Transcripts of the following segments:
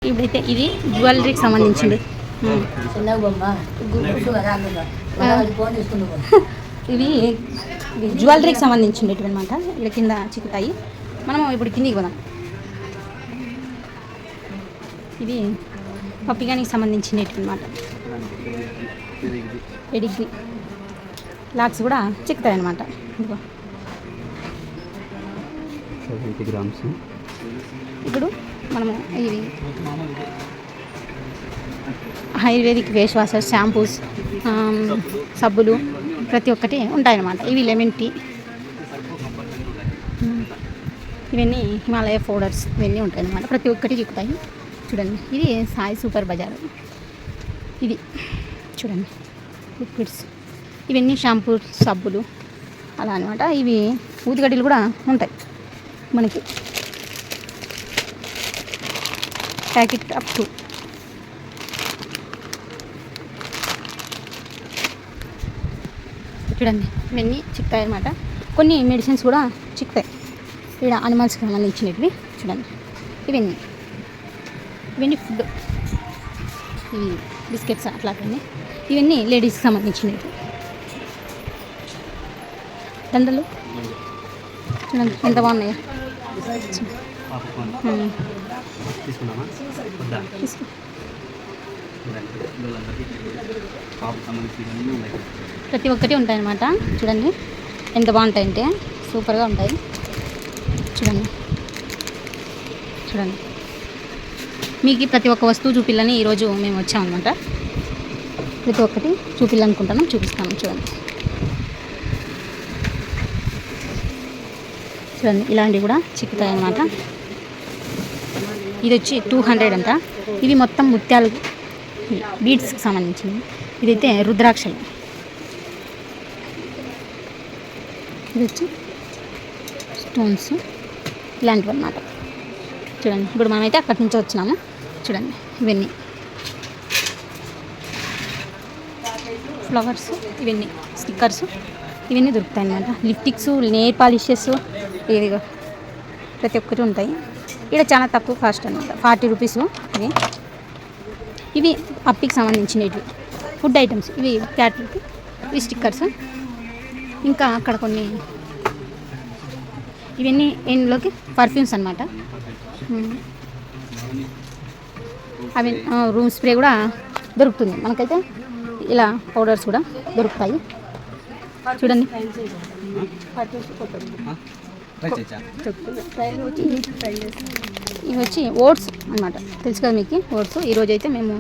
ఇప్పుడైతే ఇది జ్యువెలరీకి సంబంధించింది. ఇవి జ్యువెలరీకి సంబంధించినవి అనమాట. ఇక్కడ కింద చిక్కుతాయి. మనం ఇప్పుడు కిందికి పోదాం. ఇవి పప్పిగానికి సంబంధించినవి అనమాట. పెడిగ్రీ లాక్స్ కూడా చిక్కుతాయి అనమాట. ఇప్పుడు మనము ఇవి ఆయుర్వేదిక్ ఫేస్ వాషెస్, షాంపూస్, సబ్బులు ప్రతి ఒక్కటి ఉంటాయన్నమాట. ఇవి లెమన్ టీ, ఇవన్నీ హిమాలయ పౌడర్స్ ఇవన్నీ ఉంటాయి అన్నమాట. ప్రతి ఒక్కటి చిక్కుతాయి. చూడండి, ఇది సాయి సూపర్ బజార్. ఇది చూడండి లిక్విడ్స్, ఇవన్నీ షాంపూ, సబ్బులు అలా అనమాట. ఇవి ఊదిగడ్డలు కూడా ఉంటాయి మనకి. ప్యాకెట్ అప్ టు చూడండి, ఇవన్నీ చిక్కుతాయి అన్నమాట. కొన్ని మెడిసిన్స్ కూడా చిక్కుతాయి. ఇక్కడ అనిమల్స్కి సంబంధించినవి చూడండి. ఇవన్నీ ఫుడ్, ఇవి బిస్కెట్స్ అట్లాంటివన్నీ. ఇవన్నీ లేడీస్కి సంబంధించినవి. దండలు చూడండి ఎంత బాగున్నాయో. ప్రతి ఒక్కటి ఉంటాయన్నమాట. చూడండి ఎంత బాగుంటాయంటే సూపర్గా ఉంటాయి. చూడండి మీకు ప్రతి ఒక్క వస్తువు చూపిల్లని ఈరోజు మేము వచ్చామన్నమాట. ప్రతి ఒక్కటి చూపిల్లనుకుంటున్నాం, చూపిస్తాము. చూడండి ఇలాంటివి కూడా చిక్కుతాయి అన్నమాట. ఇది వచ్చి 200 అంట. ఇవి మొత్తం ముత్యాలు బీడ్స్కి సంబంధించినవి. ఇదైతే రుద్రాక్షలు. ఇది వచ్చి స్టోన్స్ ఇలాంటివి అన్నమాట. చూడండి, ఇప్పుడు మనమైతే అక్కడి నుంచి వచ్చినాము. చూడండి ఇవన్నీ ఫ్లవర్స్, ఇవన్నీ స్టిక్కర్స్, ఇవన్నీ దొరుకుతాయి అన్నమాట. లిప్స్టిక్స్, నెయిల్ పాలిషెస్, ఇదిగో ప్రతి ఒక్కటి ఉంటాయి. ఇక్కడ చాలా తక్కువ కాస్ట్ అన్నమాట, 40 రూపీస్. ఇవి పప్పికి సంబంధించినవి ఫుడ్ ఐటమ్స్. ఇవి క్యాట్కి, ఇవి స్టిక్కర్స్. ఇంకా అక్కడ కొన్ని ఇవన్నీ ఎండ్లోకి పర్ఫ్యూమ్స్ అన్నమాట. అవి రూమ్ స్ప్రే కూడా దొరుకుతుంది మనకైతే. ఇలా పౌడర్స్ కూడా దొరుకుతాయి. చూడండి ఇవి వచ్చి ఓట్స్ అన్నమాట. తెలుసు కదా మీకు ఓట్స్. ఈరోజు అయితే మేము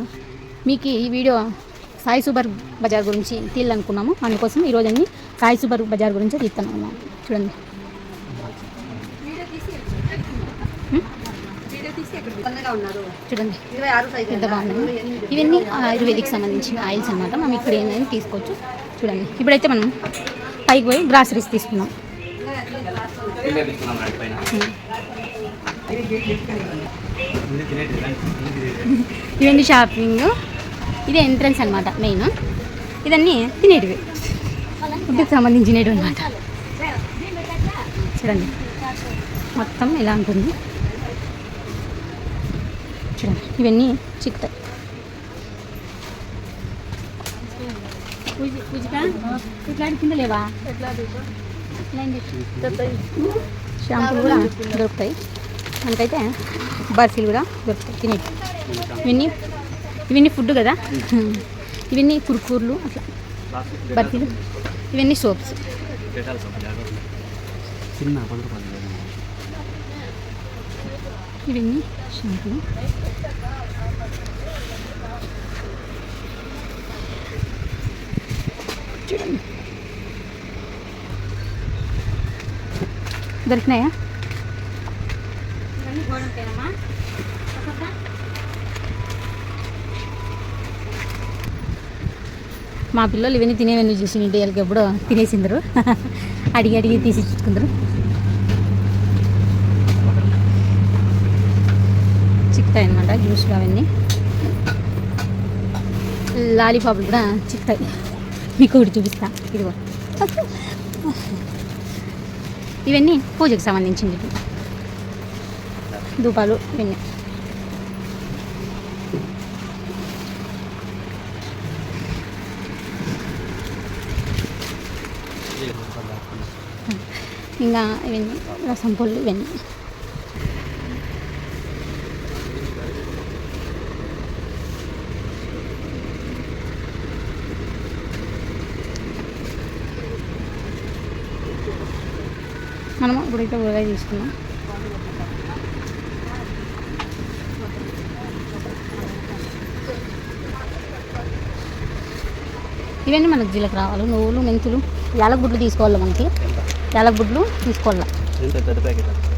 మీకు ఈ వీడియో సాయి సూపర్ బజార్ గురించి తీయాలనుకున్నాము. అందుకోసం ఈరోజు అన్ని సాయి సూపర్ బజార్ గురించి తీస్తున్నాము. చూడండి ఎంత బాగున్నాయి. ఇవన్నీ ఆయుర్వేదిక్ సంబంధించిన ఆయిల్స్ అన్నమాట. మనం ఇక్కడ ఏమైనా తీసుకోవచ్చు. చూడండి, ఇప్పుడైతే మనం పైకి పోయి గ్రాసరీస్ తీసుకున్నాం. ఇవన్నీ షాపింగ్. ఇది ఎంట్రన్స్ అనమాట మెయిన్. ఇదన్నీ తినేటివి, ఫుడ్కి సంబంధించినవి అనమాట. చూడండి మొత్తం ఇలా ఉంటుంది. చూడండి ఇవన్నీ చిక్కుతాయి. కింద లేవా షాంపూలు కూడా దొరుకుతాయి మనకైతే. బర్ఫీలు కూడా దొరుకుతాయి తినేటి. ఇవన్నీ ఫుడ్ కదా. ఇవన్నీ కుర్కూర్లు అట్లా బర్ఫీలు. ఇవన్నీ సోప్స్. ఇవన్నీ షాంపూలు. చూడండి దొరికినాయా? మా పిల్లలు ఇవన్నీ తినేవన్నీ చూసి ఇంటికి ఎప్పుడో తినేసిందరు. అడిగి తీసి ఇచ్చుకుందరు. చిక్కుతాయి అన్నమాట జ్యూస్లు అవన్నీ. లాలీపాపులు కూడా చిక్కుతాయి. మీకు ఒకటి చూపిస్తా. ఇదిగో ఇవన్నీ పూజకు సంబంధించింది. ధూపాలు ఇవన్నీ ఇంకా ఇవన్నీ రసం పొల్లు ఇవన్నీ. మనము ఇప్పుడైతే ఊరగాయ తీసుకున్నాం. ఇవన్నీ మనకు జీలకర్ర రావాలి, నువ్వులు, మెంతులు, యాలకుబుడ్లు తీసుకోవాలి. మనకి యాలకుబుడ్లు తీసుకోవాలి.